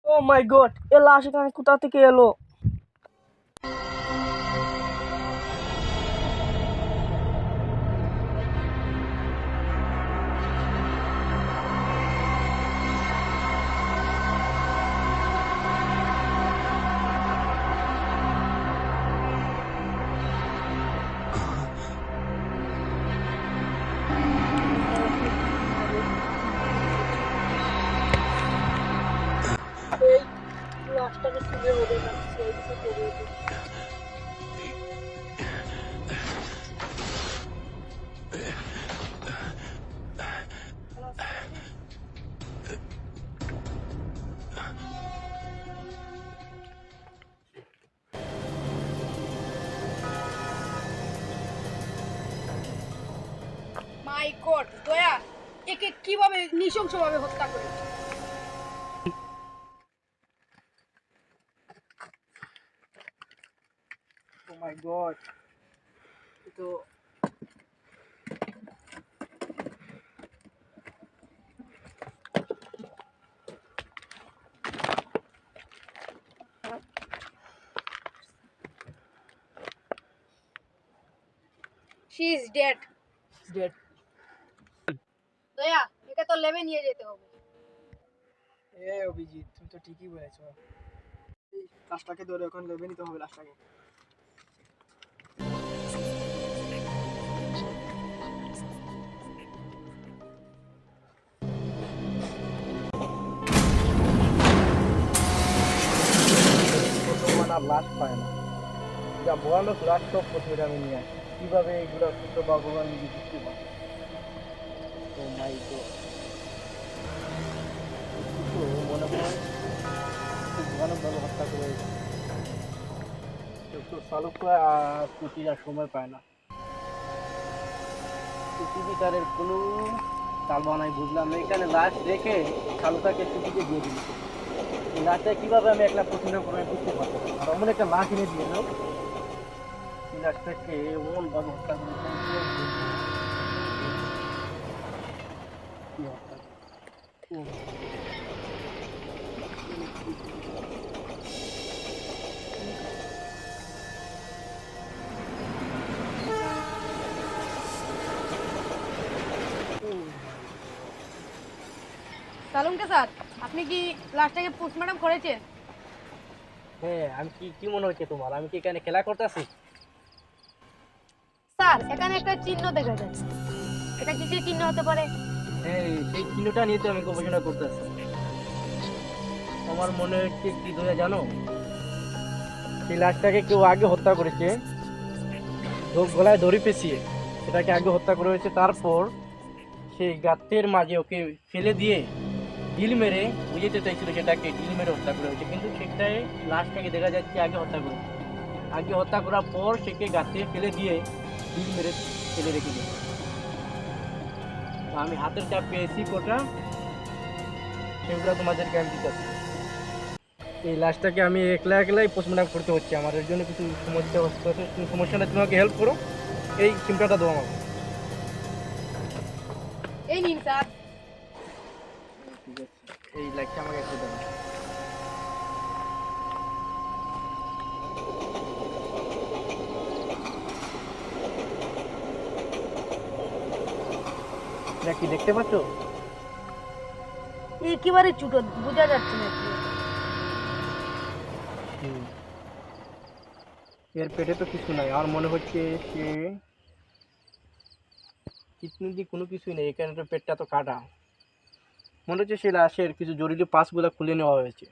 ও মাই god, এ লাশ এখানে কোথা থেকে এলো? এই লাশটাকে তুলে ওদের রাখছি এইদিকে পড়ে আছে। মাই গড, দয়া একে কিভাবে নৃশংসভাবে হত্যা করে? ও মাই গড, তো শি ইজ ডেড। ডেড। দয়া একে তো লেবে নিয়ে যেতে হবে। অভিজিৎ, তুমি তো ঠিকই বলেছো। এই লাশটাকে ধরে এখন লেবে নিতে হবে লাশটাকে। আর লাশ পায় না, যা ভয়ানক লাশ সব প্রথমে আমি নিয়ে আসি, কিভাবে এগুলো সুস্থ বা ভগবান নিজে বুঝতে পারে। ও মাই গড, মনে হয় খুব ভয়ানকভাবে হত্যা করে। তো চালকরা আর প্রতিটা সময় পায় না। পৃথিবীকারের কোনো তাল বানাই বুঝলাম না, এখানে লাশ রেখে চালুটাকে ছুটিতে দিয়ে দিল। এই লাশটা কিভাবে আমি একলা পছন্দ করে বুঝতে পারবো না। আর অমন একটা লাশ এনে দিয়ে এলো, এই লাশটাকে এমন ভাবে হত্যা করেছে, কি হত্যা ও, ও, সালুমকে স্যার, আপনি কি লাশটাকে পোস্টমর্টম করেছেন? হ্যাঁ, আমি কি কি মনে হচ্ছে তোমার, আমি কি এখানে খেলা করতেছি? স্যার, এখানে একটা চিহ্ন দেখা যাচ্ছে। এটা কিসের চিহ্ন হতে পারে? হ্যাঁ, সেই চিহ্নটা নিয়ে তো আমি গবেষণা করতেছি। আমার মনে হচ্ছে কি তুমি জানো, সেই লাশটাকে কেউ আগে হত্যা করেছে, গলায় দড়ি পেঁচিয়ে সেটাকে আগে হত্যা করা হয়েছে। তারপর সেই গাতের মাঝে ওকে ফেলে দিয়ে ঢিল মেরে, বুঝতে চাইছিল সেটাকে ঢিল মেরে হত্যা করা হয়েছে, কিন্তু সেটাই লাশটাকে দেখা যাচ্ছে আগে হত্যা করেছে। আগে হত্যা করার পর সেকে গাতে ফেলে দিয়ে ঢিল মেরে ফেলে রেখে দিয়েছে। তো আমি হাতের যা পেয়েছি কোটা, সেগুলো তোমাদেরকে আমি দিতেছি। এই লাশটাকে আমি একলা একলাই পোস্টমর্টম করতে হচ্ছে আমার, এর জন্য কিছু সমস্যা হচ্ছে। তুমি সমস্যা নেই, তুমি আমাকে হেল্প করো, এই চিমটাটা দাও আমাকে। এই নিন স্যার। ঠিক আছে, এই লাইটটা আমাকে একটু দাও। এটা কি দেখতে পাচ্ছ? একেবারে ছোট, বোঝা যাচ্ছে না কি। হুম, এর পেটে তো কিছু নাই, আর মনে হচ্ছে সে কিডনি দিয়ে কোনো কিছুই নেই, এখানে তো পেটটা তো কাটা। মনে হচ্ছে সে লাশের কিছু জরুরি পার্টসগুলো খুলে নেওয়া হয়েছে।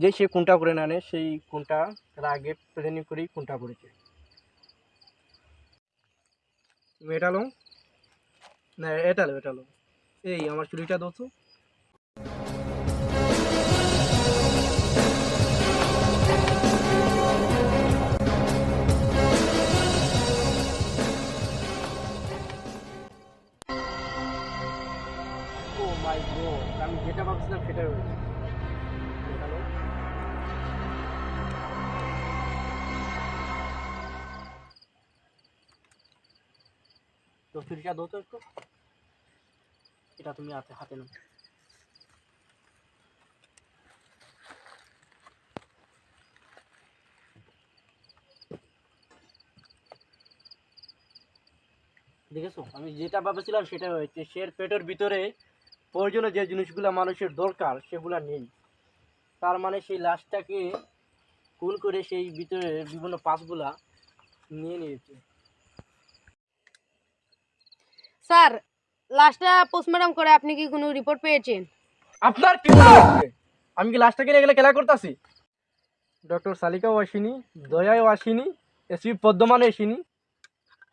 যে সে কোনটা করে না নেয়, সেই কোনটা তার আগে প্ল্যানিং করেই কোনটা করেছে। তুমি এটা লো, না এটা লো, এটা লো। এই আমার চুরিটা দাও তো। ও মাই গড, আমি যেটা ভাবছিলাম সেটাই হয়েছে। এটা লো। তো চুরিটা দাও তো একটু, এটা তুমি হাতে হাতে নাও। দেখেছো, আমি যেটা ভাবছিলাম সেটা হয়েছে। সে পেটের ভিতরে প্রয়োজনীয় যে জিনিসগুলো মানুষের দরকার সেগুলো নেই। তার মানে সেই লাশটাকে খুন করে সেই ভিতরে বিভিন্ন পার্টসগুলা নিয়ে নিয়েছে। স্যার, লাশটা পোস্টমর্টম করে আপনি কি কোনো রিপোর্ট পেয়েছেন? আপনার কি মনে হচ্ছে আমি কি লাশটাকে নিয়ে গেলে খেলা করতেছি? ডক্টর সালিকাও আসেনি, দয়াও আসেনি, এসপি পদ্মমানও আসেনি।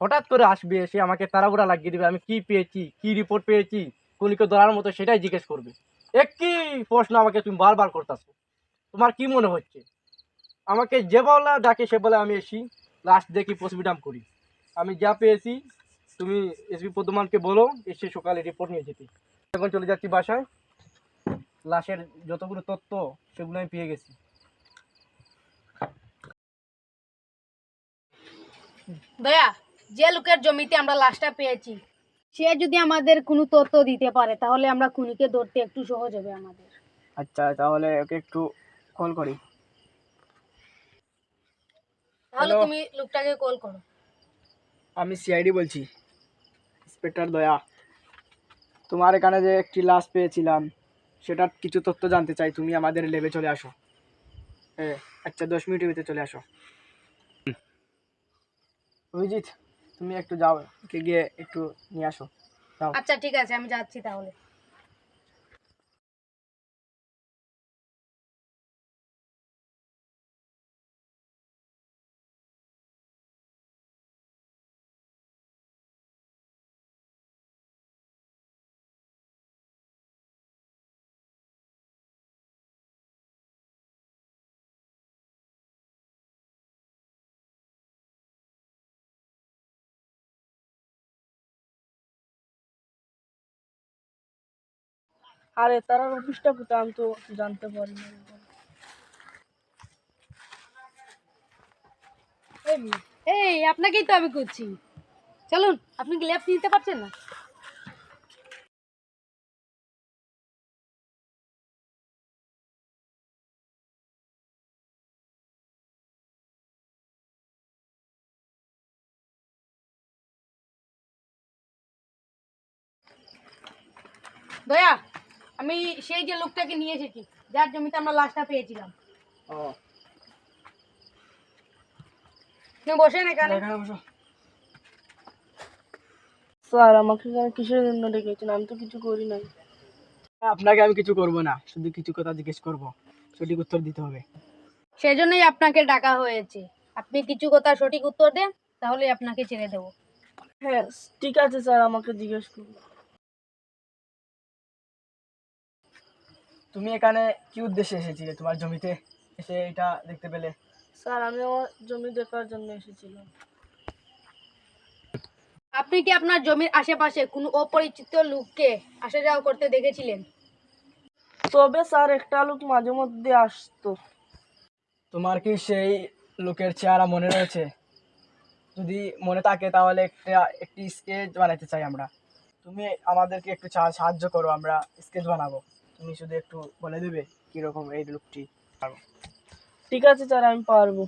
হঠাৎ করে আসবে, এসে আমাকে তাড়াহুড়া লাগিয়ে দিবে। আমি কি পেয়েছি, কি রিপোর্ট পেয়েছি, খুনিকে ধরার মতো সেটাই জিজ্ঞেস করবে। একই প্রশ্ন আমাকে তুমি বারবার করতেছো। তোমার কি মনে হচ্ছে আমাকে যে বলা ডাকে সে বলে আমি এসি লাস্ট দেখি পোস্টমর্টম করি? আমি যা পেয়েছি তুমি এসপি পদ্মমানকে বলো এসে সকালে রিপোর্ট নিয়ে যেতে। এখন চলে যাচ্ছি বাসায়। লাশের যতগুলো তথ্য সেগুলো আমি পেয়ে গেছি। দয়া, যে লোকের জমিতে আমরা লাশটা পেয়েছি সে যদি আমাদের কোনো তথ্য দিতে পারে তাহলে আমরা খুনিকে ধরতে একটু সহজ হবে আমাদের। আচ্ছা, তাহলে ওকে একটু কল করি। তাহলে হ্যালো, তুমি লোকটাকে কল করো। আমি সিআইডি বলছি, ইন্সপেক্টর দয়া। তোমার এখানে যে একটি লাশ পেয়েছিলাম সেটার কিছু তথ্য জানতে চাই। তুমি আমাদের ল্যাবে চলে আসো। হ্যাঁ, আচ্ছা, 10 মিনিটের ভিতরে চলে আসো। অভিজিৎ, তুমি একটু যাও, ওকে গিয়ে একটু নিয়ে আসো। যাও। আচ্ছা ঠিক আছে, আমি যাচ্ছি তাহলে। আরে তার অফিসটা কোথায় আমি তো জানতে পারি না। এই আপনাকেই তো আমি করছি। চলুন, আপনি কি লেফট নিতে পারছেন না? দয়া, আমি সেই যে লোকটাকে নিয়ে এসেছি যার জমিতে আমরা লাশটা পেয়েছিলাম। ও, তুমি বসেন এখানে। এখানে বসো। স্যার, আমাকে এখানে কিসের জন্য ডেকেছেন? আমি তো কিছু করি নাই। আপনাকে আমি কিছু করব না, শুধু কিছু কথা জিজ্ঞেস করব, সঠিক উত্তর দিতে হবে। সেজন্যই আপনাকে ডাকা হয়েছে। আপনি কিছু কথা সঠিক উত্তর দেন, তাহলে আপনাকে ছেড়ে দেব। হ্যাঁ, ঠিক আছে স্যার, আমাকে জিজ্ঞেস করুন। তুমি এখানে কি উদ্দেশ্যে এসেছিলে? তোমার জমিতে এসে এটা দেখতে পেলে? স্যার, আমি আমার জমি দেখার জন্য এসেছিলাম। আপনি কি আপনার জমির আশেপাশে কোনো অপরিচিত লোককে আসা যাওয়া করতে দেখেছিলেন? তবে স্যার, একটা লোক মাঝে মধ্যে আসতো। তোমার কি সেই লোকের চেহারা মনে রয়েছে? যদি মনে থাকে তাহলে একটি স্কেচ বানাতে চাই আমরা। তুমি আমাদেরকে একটু সাহায্য করো, আমরা স্কেচ বানাবো। তুমি শুধু একটু বলে দেবে কিরকম এই লোকটি। ঠিক আছে স্যার, আমি পারবো।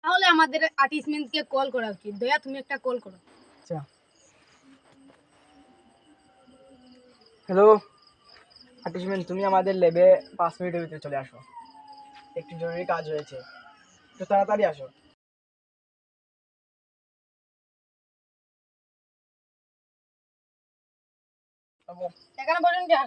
তাহলে আমাদের আর্টিস্টম্যানকে কল করা উচিত। দয়া, তুমি একটা কল করো। আচ্ছা, হ্যালো আর্টিস্টম্যান, তুমি আমাদের ল্যাবে 5 মিনিটের ভিতরে চলে আসো। একটু জরুরি কাজ হয়েছে, একটু তাড়াতাড়ি আসো। এখানে বসেন যা।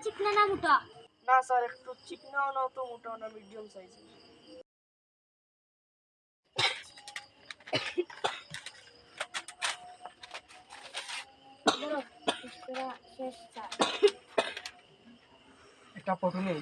চিকনা না মোটা? না স্যার, একটু চিকনাও না তো মোটাও না, মিডিয়াম সাইজের। একটা ফটো নেই?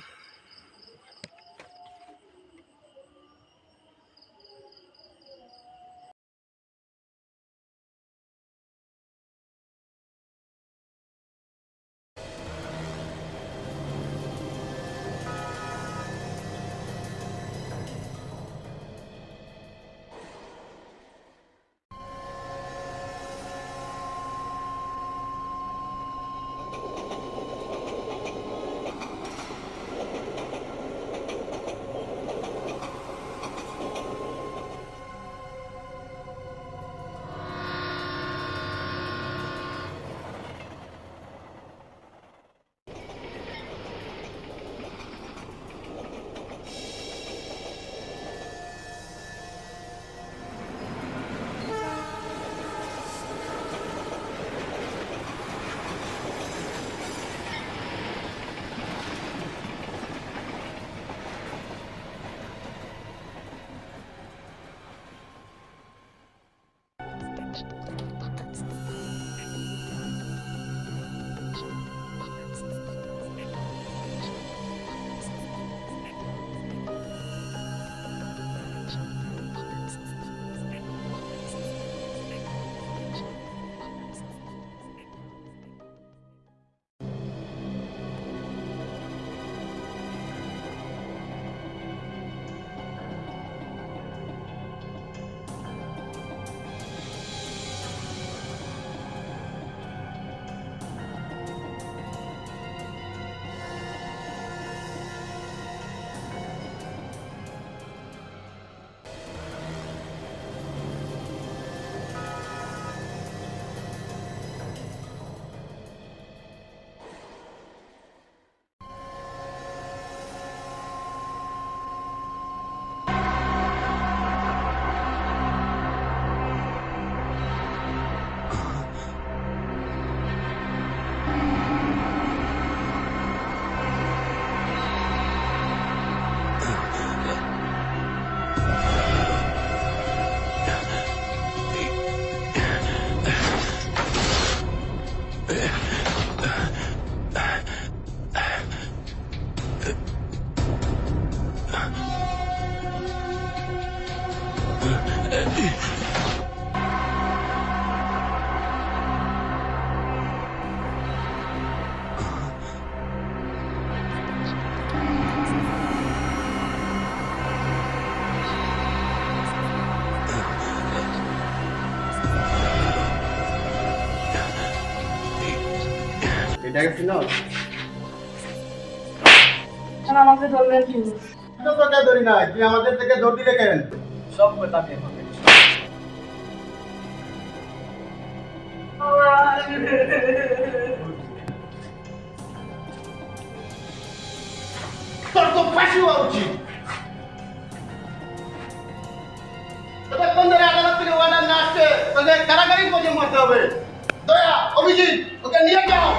এটাকে চিনো? স্যার আমাকে ধরলেন কি? তো তোকে ধরি না, তুই আমাদের থেকে দৌড় দিলে কেন? সব কথা বের হবে। তোর তো ফাঁসি হওয়া উচিত। ততক্ষণ ধরে আদালত থেকে অর্ডার না আসছে তোদের কারাগারি পর্যন্ত মরতে হবে। দয়া, অভিজিৎ, ওকে নিয়ে যাও।